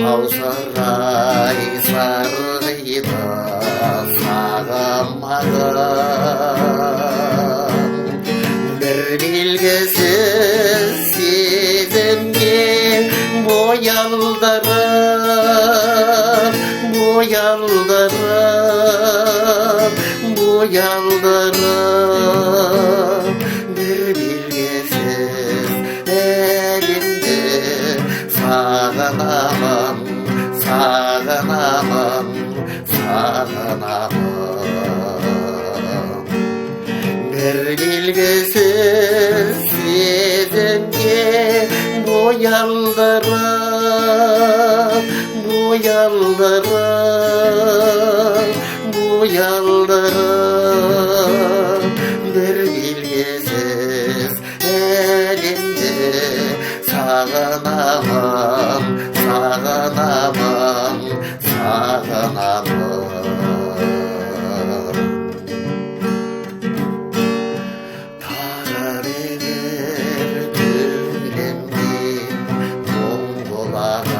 Таусырай сарғиды сағымағым, бір белгісіз сезімге боялдырып, бір белгісіз әлемді сағынамын, сағынамын, сағынамын. Бір белгісіз сезімге боялдырып, бір белгісіз әлемді сағынамын, сағынамын, сағынамын. Тағы бір түнемден мұң болаған,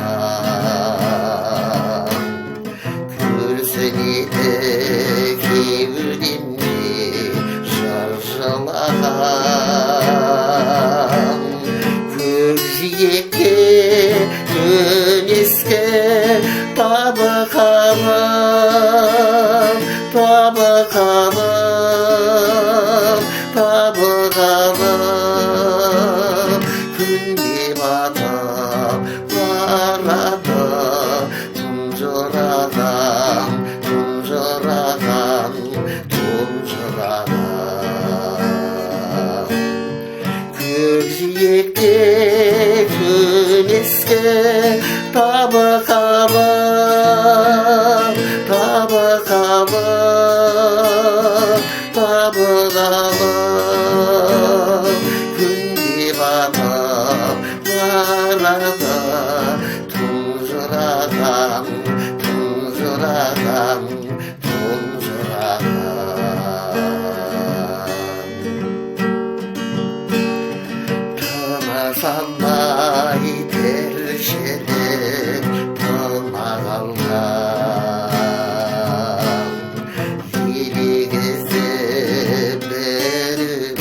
күрсінеді кеудемде шаршылаған. Көкжиекке өнескі табы-қабым, күнге батып барады тұнжыраған. Көкжиекте өнескі табы-қабым, күнге батып барады тұнжыраған. Тынысалмай тіршілік тына қалған, ерегісі бірігіп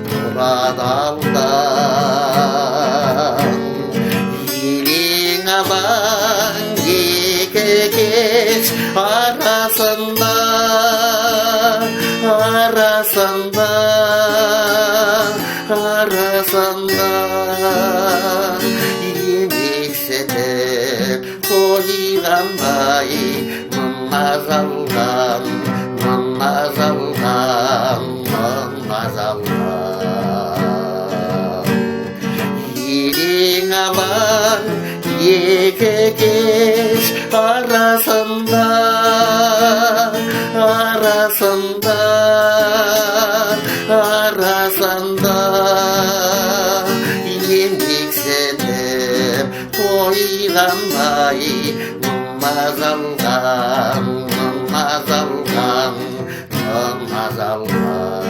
тұрады алдан. Елең алаң екі кеш арасында емексітіп қойғандай мына жалған. Елең алаң екі кеш арасында емексітіп қойғандай мына жалған.